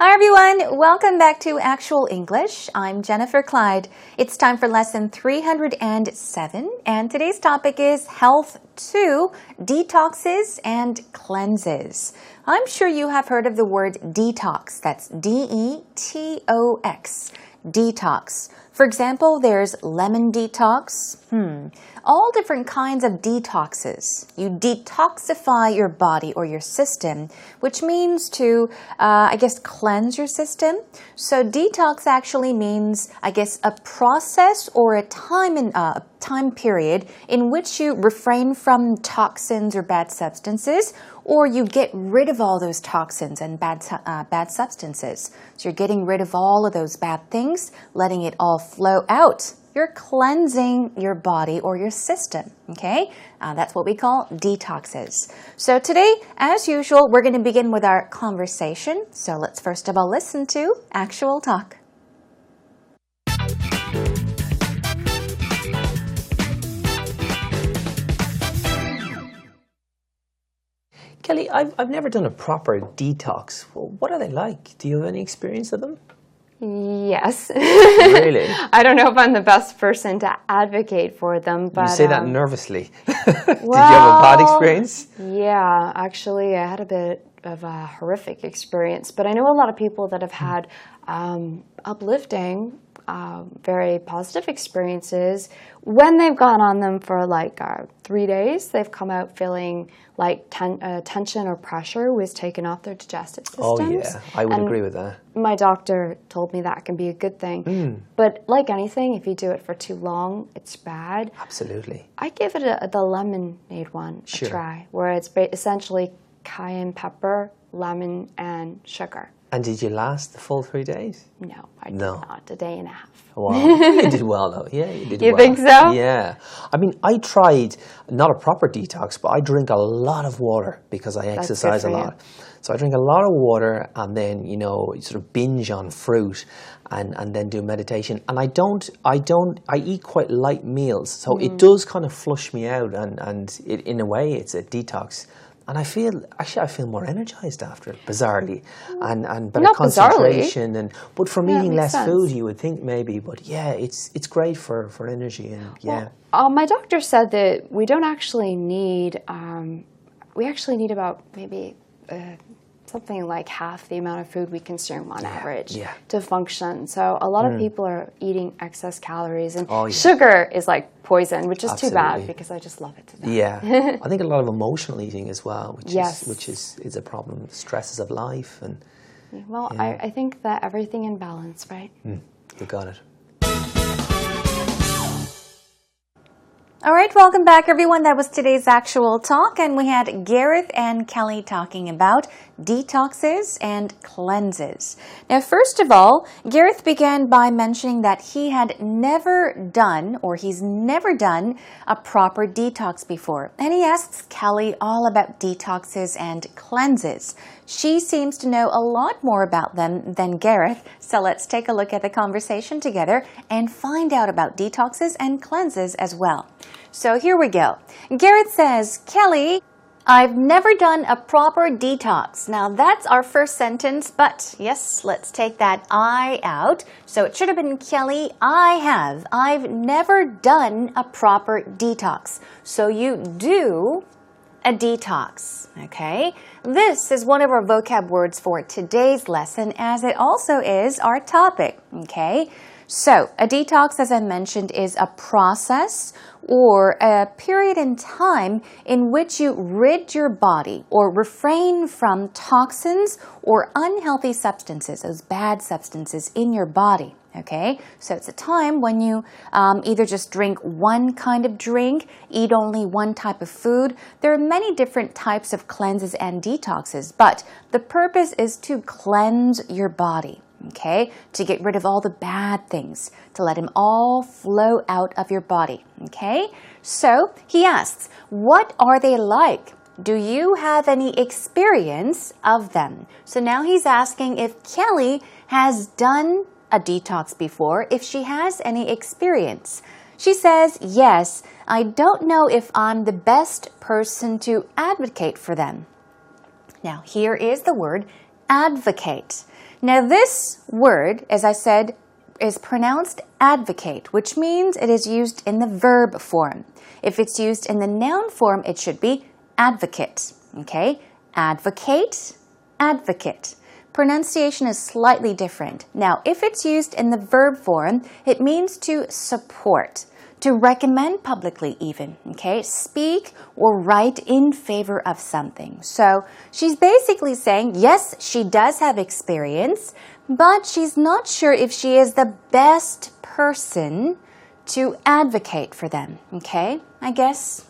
Hi everyone, welcome back to Actual English. I'm Jennifer Clyde. It's time for lesson 307 and today's topic is Health 2, Detoxes and Cleanses. I'm sure you have heard of the word detox. That's D-E-T-O-X. Detox. For example, there's lemon detox. All different kinds of detoxes. You detoxify your body or your system, which means to, cleanse your system. So detox actually means, a process or a time period in which you refrain from toxins or bad substances, or you get rid of all those toxins and bad substances. So you're getting rid of all of those bad things, letting it all flow out. You're cleansing your body or your system, okay? That's what we call detoxes. So today, as usual, we're going to begin with our conversation. So let's first of all listen to actual talk. Kelly, I've never done a proper detox. Well, what are they like? Do you have any experience of them? Yes. Really? I don't know if I'm the best person to advocate for them, but... You say that nervously. Did you have a bad experience? Yeah, actually, I had a bit of a horrific experience, but I know a lot of people that have had uplifting, very positive experiences. When they've gone on them for 3 days, they've come out feeling like tension or pressure was taken off their digestive systems. Oh yeah, I would agree with that. My doctor told me that can be a good thing. But like anything, if you do it for too long, it's bad. Absolutely. I give it the lemonade one a try, where it's essentially cayenne pepper, lemon, and sugar. And did you last the full 3 days? No, I did not. A day and a half. Wow. You did well, though. Yeah, you did well. You think so? Yeah. I mean, I tried, not a proper detox, but I drink a lot of water because I exercise a lot. So I drink a lot of water and then, sort of binge on fruit and then do meditation. And I eat quite light meals. So it does kind of flush me out and in a way it's a detox. And I feel more energized after it, bizarrely, and better concentration. But from eating less food, you would think maybe. But yeah, it's great for energy and yeah. Well, my doctor said that we don't actually need. We actually need about maybe something like half the amount of food we consume on average to function. So a lot of people are eating excess calories, and sugar is like poison, which is too bad because I just love it to death. Yeah, I think a lot of emotional eating as well, which is a problem. Stresses of life and. Well, I think that everything in balance, right? You got it. All right, welcome back, everyone. That was today's actual talk, and we had Gareth and Kelly talking about detoxes and cleanses. Now, first of all, Gareth began by mentioning that he had never done, or he's never done, a proper detox before. And he asks Kelly all about detoxes and cleanses. She seems to know a lot more about them than Gareth, so let's take a look at the conversation together and find out about detoxes and cleanses as well. So here we go. Gareth says, Kelly, I've never done a proper detox. Now that's our first sentence, but yes, let's take that I out. So it should have been Kelly, I have. I've never done a proper detox. So you do a detox, okay? This is one of our vocab words for today's lesson, as it also is our topic, okay? So, a detox, as I mentioned, is a process or a period in time in which you rid your body or refrain from toxins or unhealthy substances, those bad substances in your body. Okay, so it's a time when you either just drink one kind of drink, eat only one type of food. There are many different types of cleanses and detoxes, but the purpose is to cleanse your body. Okay, to get rid of all the bad things, to let them all flow out of your body. Okay, so he asks, what are they like? Do you have any experience of them? So now he's asking if Kelly has done a detox before, if she has any experience. She says, yes, I don't know if I'm the best person to advocate for them. Now, here is the word advocate. Now this word, as I said, is pronounced advocate, which means it is used in the verb form. If it's used in the noun form, it should be advocate. Okay? Advocate, advocate. Pronunciation is slightly different. Now, if it's used in the verb form, it means to support, to recommend publicly even, okay? Speak or write in favor of something. So she's basically saying, yes, she does have experience, but she's not sure if she is the best person to advocate for them, okay? I guess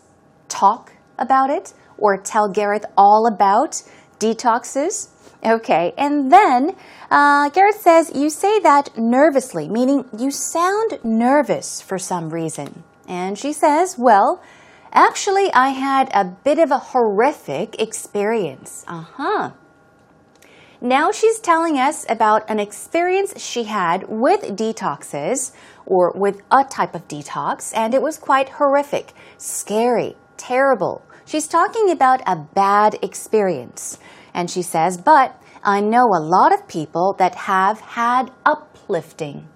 talk about it or tell Gareth all about detoxes. Okay, and then Gareth says, you say that nervously, meaning you sound nervous for some reason. And she says, well, actually, I had a bit of a horrific experience. Now she's telling us about an experience she had with detoxes or with a type of detox, and it was quite horrific, scary, terrible. She's talking about a bad experience. And she says, but I know a lot of people that have had uplifting,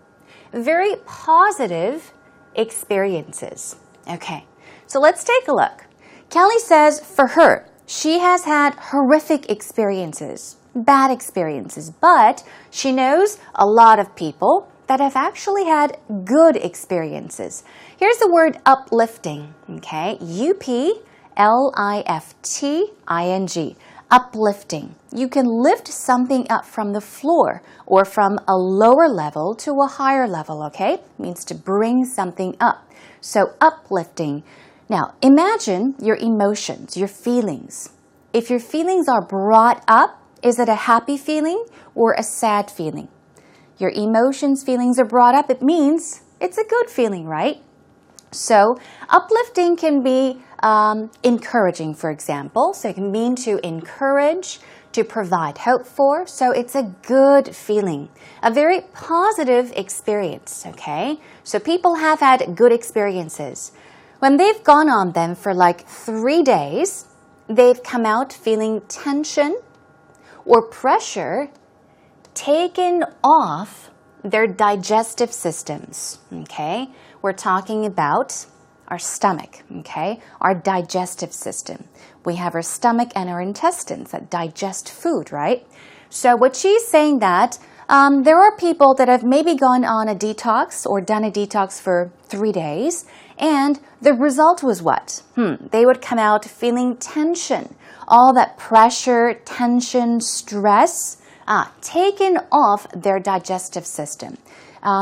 very positive experiences. Okay, so let's take a look. Kelly says for her, she has had horrific experiences, bad experiences, but she knows a lot of people that have actually had good experiences. Here's the word uplifting, okay? U-P-L-I-F-T-I-N-G. Uplifting. You can lift something up from the floor or from a lower level to a higher level, okay? It means to bring something up. So uplifting. Now, imagine your emotions, your feelings. If your feelings are brought up, is it a happy feeling or a sad feeling? Your emotions, feelings are brought up, it means it's a good feeling, right? So uplifting can be encouraging, for example. So it can mean to encourage, to provide hope for. So it's a good feeling, a very positive experience, okay? So people have had good experiences. When they've gone on them for like 3 days, they've come out feeling tension or pressure taken off their digestive systems, okay? We're talking about our stomach, okay? Our digestive system. We have our stomach and our intestines that digest food, right? So what she's saying that there are people that have maybe gone on a detox or done a detox for 3 days, and the result was what? They would come out feeling tension, all that pressure, tension, stress, taken off their digestive system.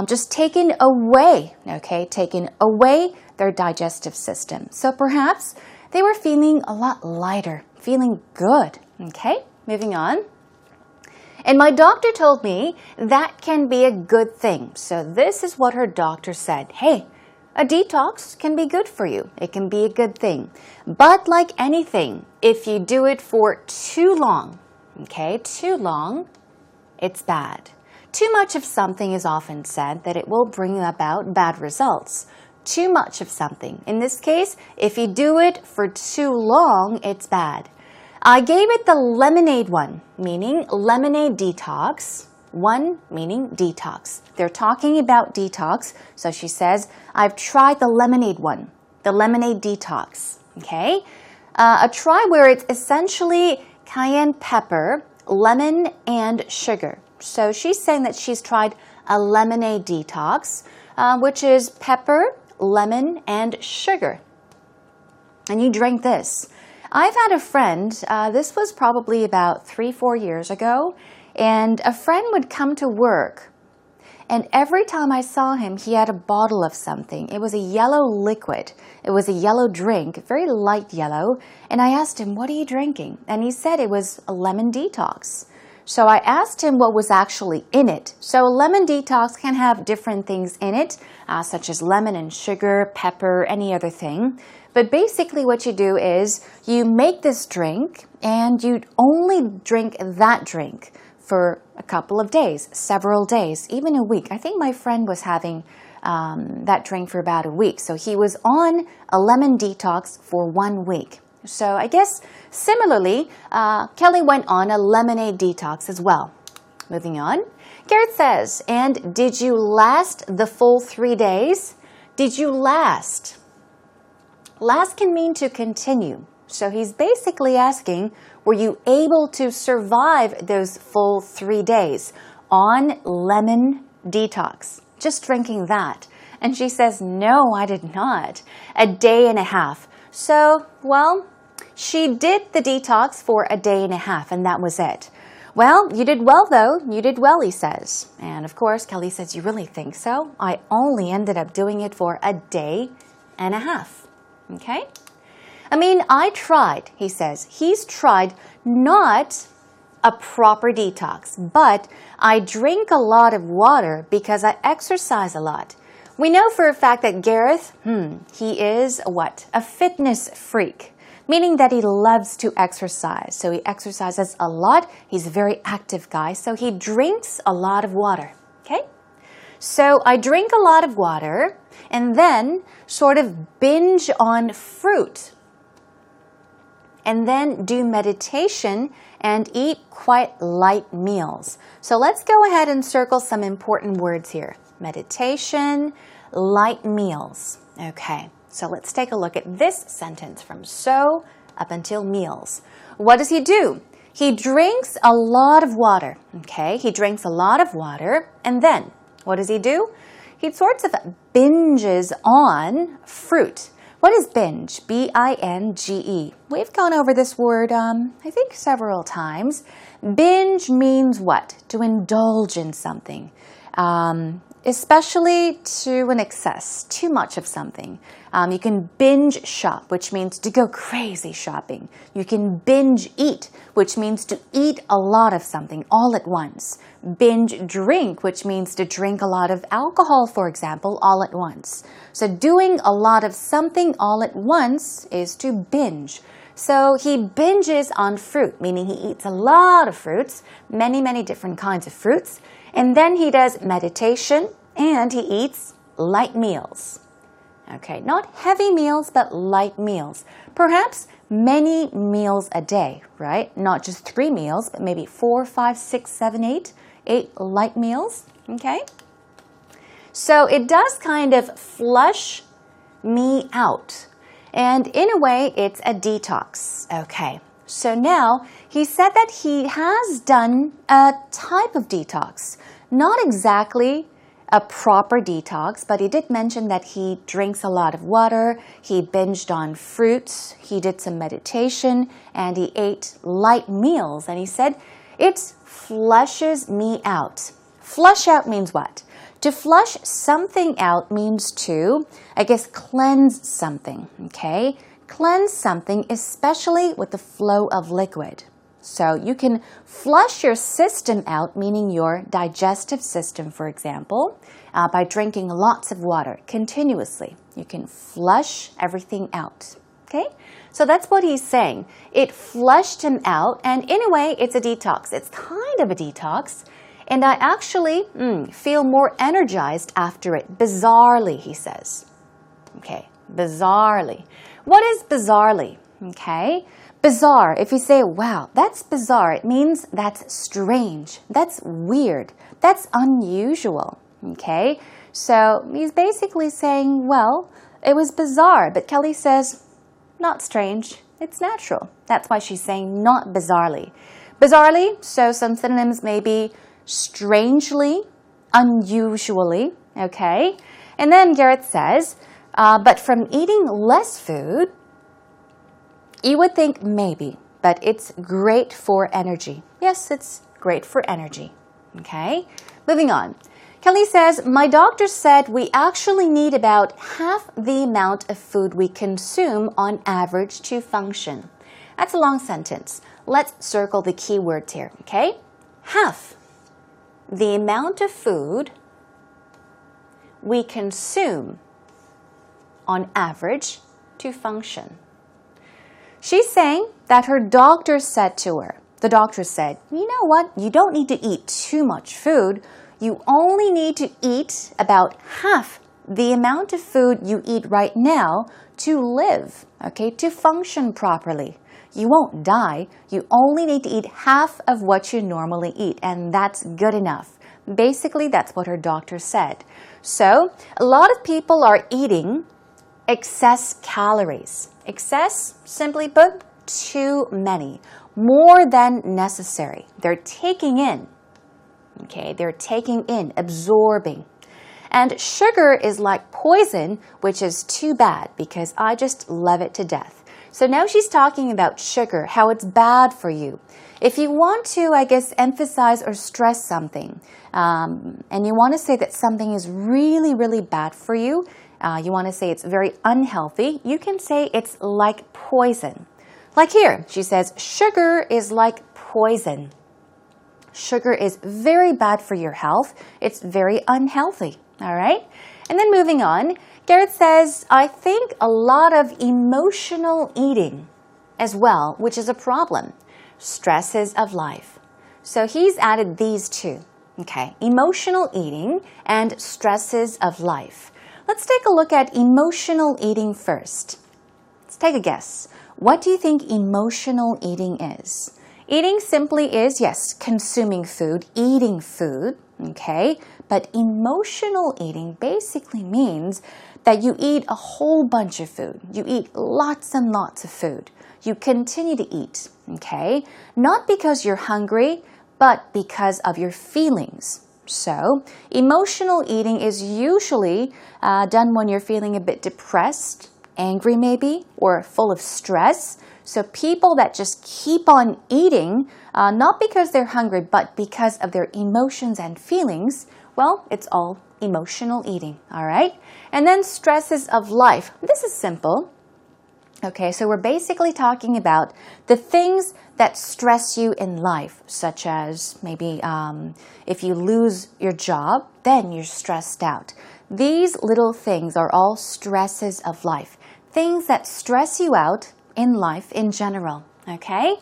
Just taken away, okay? Taken away their digestive system. So perhaps they were feeling a lot lighter, feeling good, okay? Moving on. And my doctor told me that can be a good thing. So this is what her doctor said. Hey, a detox can be good for you. It can be a good thing. But like anything, if you do it for too long, okay, too long, it's bad. Too much of something is often said that it will bring about bad results. Too much of something. In this case, if you do it for too long, it's bad. I gave it the lemonade one, meaning lemonade detox. One meaning detox. They're talking about detox. So she says, I've tried the lemonade one, the lemonade detox. Okay? A try where it's essentially cayenne pepper, lemon, and sugar. So she's saying that she's tried a lemonade detox, which is pepper, lemon, and sugar. And you drink this. I've had a friend, this was probably about 3-4 years ago, and a friend would come to work, and every time I saw him, he had a bottle of something. It was a yellow liquid. It was a yellow drink, very light yellow, and I asked him, what are you drinking? And he said it was a lemon detox. So I asked him what was actually in it. So a lemon detox can have different things in it, such as lemon and sugar, pepper, any other thing. But basically what you do is you make this drink and you only drink that drink for a couple of days, several days, even a week. I think my friend was having that drink for about a week. So he was on a lemon detox for 1 week. So I guess similarly, Kelly went on a lemonade detox as well. moving on. Garrett says, and did you last the full 3 days? Did you last? Last can mean to continue. So he's basically asking, were you able to survive those full 3 days on lemon detox? Just drinking that. And she says, no, I did not. A day and a half. So, well, she did the detox for a day and a half, and that was it. Well, you did well, though. You did well, he says. And of course, Kelly says, you really think so? I only ended up doing it for a day and a half. Okay? I mean, I tried, he says. He's tried not a proper detox, but I drink a lot of water because I exercise a lot. We know for a fact that Gareth, he is what? A fitness freak, meaning that he loves to exercise. So he exercises a lot. He's a very active guy, so he drinks a lot of water, okay? So I drink a lot of water and then sort of binge on fruit and then do meditation and eat quite light meals. So let's go ahead and circle some important words here. Meditation, light meals. Okay, so let's take a look at this sentence from so up until meals. What does he do? He drinks a lot of water. Okay, he drinks a lot of water and then what does he do? He sort of binges on fruit. What is binge? B-I-N-G-E. We've gone over this word, I think, several times. Binge means what? To indulge in something, especially to an excess, too much of something. You can binge shop, which means to go crazy shopping. You can binge eat, which means to eat a lot of something all at once. Binge drink, which means to drink a lot of alcohol, for example, all at once. So doing a lot of something all at once is to binge. So he binges on fruit, meaning he eats a lot of fruits, many, many different kinds of fruits. And then he does meditation and he eats light meals. Okay, not heavy meals, but light meals. Perhaps many meals a day, right? Not just 3 meals, but maybe 4, 5, 6, 7, 8. 8 light meals, okay? So it does kind of flush me out. And in a way, it's a detox. Okay, so now he said that he has done a type of detox. Not exactly a proper detox, but he did mention that he drinks a lot of water, he binged on fruits, he did some meditation, and he ate light meals. And he said, it flushes me out. Flush out means what? To flush something out means to, I guess, cleanse something, okay? Cleanse something, especially with the flow of liquid. So you can flush your system out, meaning your digestive system, for example, by drinking lots of water continuously. You can flush everything out, okay? So that's what he's saying. It flushed him out, and in a way, it's a detox. It's kind of a detox, and I actually feel more energized after it. Bizarrely, he says. Okay, bizarrely. What is bizarrely? Okay, bizarre. If you say, wow, that's bizarre, it means that's strange, that's weird, that's unusual. Okay, so he's basically saying, well, it was bizarre, but Kelly says, not strange, it's natural. That's why she's saying not bizarrely. Bizarrely, so some synonyms may be strangely, unusually, okay? And then Garrett says, but from eating less food, you would think maybe, but it's great for energy. Yes, it's great for energy, okay? Moving on. Kelly says, my doctor said we actually need about half the amount of food we consume on average to function. That's a long sentence. Let's circle the key words here, okay? Half the amount of food we consume on average to function. She's saying that her doctor said to her, the doctor said, you know what? You don't need to eat too much food. You only need to eat about half the amount of food you eat right now to live, okay, to function properly. You won't die. You only need to eat half of what you normally eat, and that's good enough. Basically, that's what her doctor said. So, a lot of people are eating excess calories. Excess, simply put, too many. More than necessary. They're taking in. Okay, they're taking in, absorbing. And sugar is like poison, which is too bad because I just love it to death. So now she's talking about sugar, how it's bad for you. If you want to, I guess, emphasize or stress something, and you want to say that something is really, really bad for you, you want to say it's very unhealthy, you can say it's like poison. Like here, she says, sugar is like poison. Sugar is very bad for your health. It's very unhealthy. All right? And then moving on, Gareth says, I think a lot of emotional eating as well, which is a problem. Stresses of life. So he's added these two. Okay, emotional eating and stresses of life. Let's take a look at emotional eating first. Let's take a guess. What do you think emotional eating is? Eating simply is, yes, consuming food, eating food, okay? But emotional eating basically means that you eat a whole bunch of food. You eat lots and lots of food. You continue to eat, okay? Not because you're hungry, but because of your feelings. So, emotional eating is usually done when you're feeling a bit depressed, angry maybe, or full of stress. So people that just keep on eating, not because they're hungry, but because of their emotions and feelings, well, it's all emotional eating, all right? And then stresses of life. This is simple. Okay, so we're basically talking about the things that stress you in life, such as maybe if you lose your job, then you're stressed out. These little things are all stresses of life, things that stress you out in life in general, okay?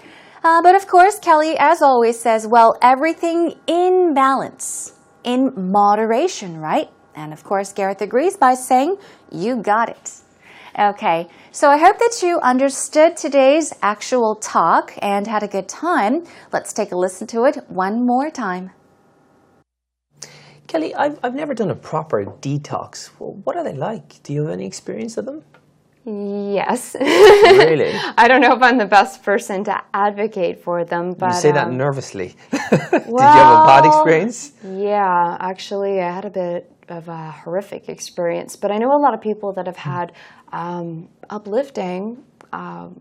But of course, Kelly, as always, says, well, everything in balance, in moderation, right? And of course, Gareth agrees by saying, you got it. Okay, so I hope that you understood today's actual talk and had a good time. Let's take a listen to it one more time. Kelly, I've never done a proper detox. Well, what are they like? Do you have any experience of them? Yes. Really? I don't know if I'm the best person to advocate for them, but... You say that nervously. Did you have a bad experience? Yeah, actually, I had a bit of a horrific experience, but I know a lot of people that have had uplifting,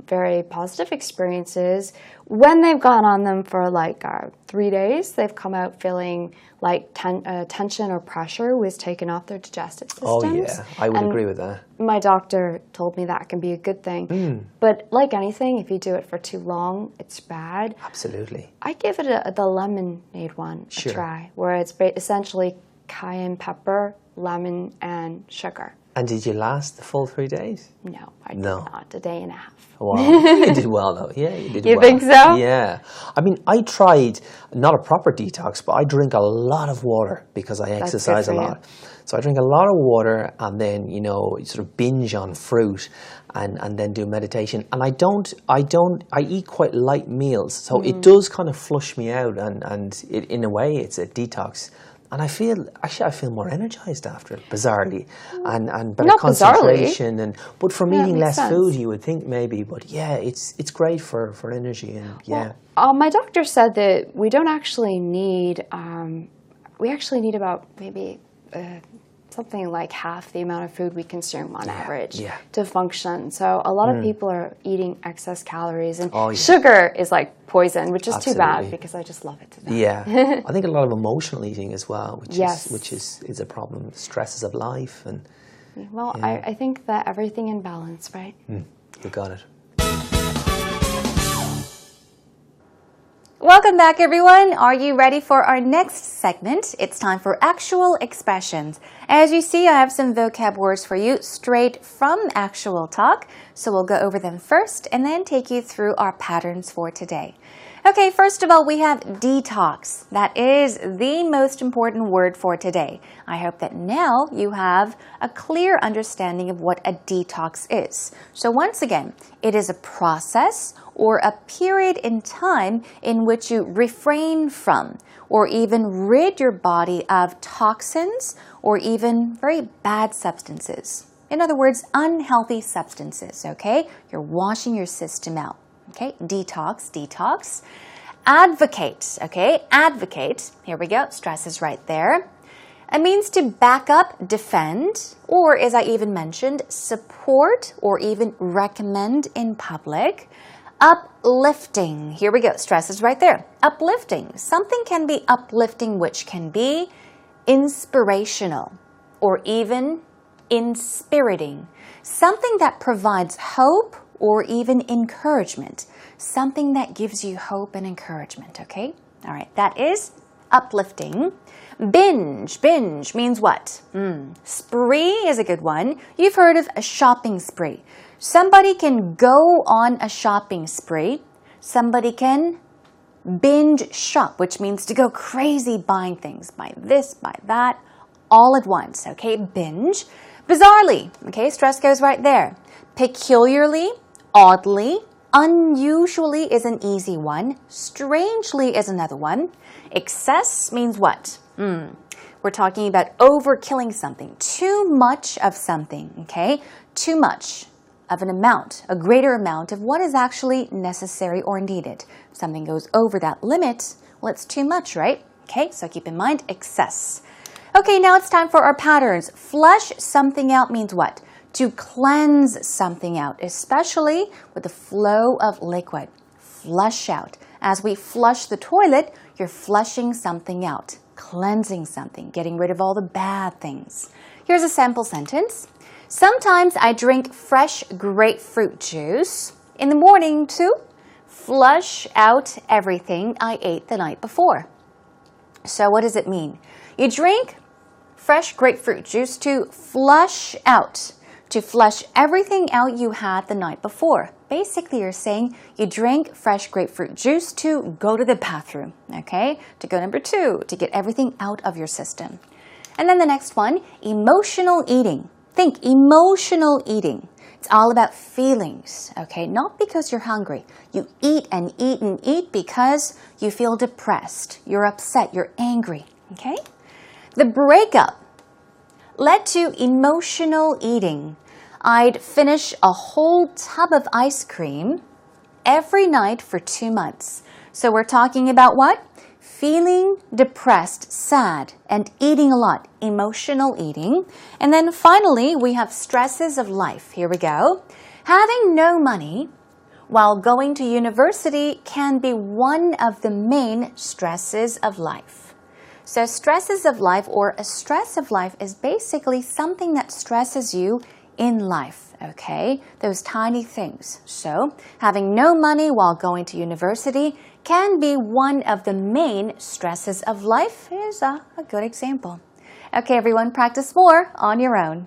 very positive experiences. When they've gone on them for like 3 days, they've come out feeling like tension or pressure was taken off their digestive systems. Oh yeah, I would agree with that. My doctor told me that can be a good thing. But like anything, if you do it for too long, it's bad. Absolutely. I give it the lemonade one a try, where it's essentially cayenne pepper, lemon, and sugar. And did you last the full 3 days? No, I did not. A day and a half. Wow. You did well, though. Yeah, you did well. You think so? Yeah. I mean, I tried, not a proper detox, but I drink a lot of water because I exercise a lot. So I drink a lot of water and then, you know, sort of binge on fruit and then do meditation. And I eat quite light meals. So it does kind of flush me out and in a way it's a detox. And I feel more energized after it, bizarrely, and better concentration. But from eating less food, you would think maybe. But yeah, it's great for energy and yeah. Well, my doctor said that we don't actually need. We actually need about maybe something like half the amount of food we consume on average to function. So a lot of people are eating excess calories, and sugar is like poison, which is too bad because I just love it to death. Yeah, I think a lot of emotional eating as well, which is a problem. Stresses of life and. Well, I think that everything in balance, right? You got it. Welcome back, everyone. Are you ready for our next segment? It's time for actual expressions. As you see, I have some vocab words for you straight from actual talk. So we'll go over them first and then take you through our patterns for today. Okay, first of all, we have detox. That is the most important word for today. I hope that now you have a clear understanding of what a detox is. So once again, it is a process or a period in time in which you refrain from or even rid your body of toxins or even very bad substances. In other words, unhealthy substances, okay? You're washing your system out. Okay, detox, detox. Advocate, okay, advocate. Here we go, stress is right there. It means to back up, defend, or as I even mentioned, support or even recommend in public. Uplifting, here we go, stress is right there. Uplifting, something can be uplifting which can be inspirational or even inspiriting. Something that provides hope or even encouragement. Something that gives you hope and encouragement, okay? All right, that is uplifting. Binge, binge means what? Spree is a good one. You've heard of a shopping spree. Somebody can go on a shopping spree. Somebody can binge shop, which means to go crazy buying things. Buy this, buy that, all at once, okay? Binge. Bizarrely, okay, stress goes right there. Peculiarly, oddly, unusually is an easy one. Strangely is another one. Excess means what? We're talking about overkilling something. Too much of something, okay? Too much of an amount, a greater amount of what is actually necessary or needed. If something goes over that limit, well, it's too much, right? Okay, so keep in mind excess. Okay, now it's time for our patterns. Flush something out means what? To cleanse something out, especially with the flow of liquid. Flush out. As we flush the toilet, you're flushing something out, cleansing something, getting rid of all the bad things. Here's a sample sentence. Sometimes I drink fresh grapefruit juice in the morning to flush out everything I ate the night before. So what does it mean? You drink fresh grapefruit juice to flush out. To flush everything out you had the night before. Basically, you're saying you drink fresh grapefruit juice to go to the bathroom, okay? To go number 2, to get everything out of your system. And then the next one, emotional eating. Think emotional eating. It's all about feelings, okay? Not because you're hungry. You eat and eat and eat because you feel depressed, you're upset, you're angry, okay? The breakup led to emotional eating. I'd finish a whole tub of ice cream every night for 2 months. So we're talking about what? Feeling depressed, sad, and eating a lot. Emotional eating. And then finally, we have stresses of life. Here we go. Having no money while going to university can be one of the main stresses of life. So stresses of life or a stress of life is basically something that stresses you in life, okay? Those tiny things. So having no money while going to university can be one of the main stresses of life is a good example. Okay, everyone, practice more on your own.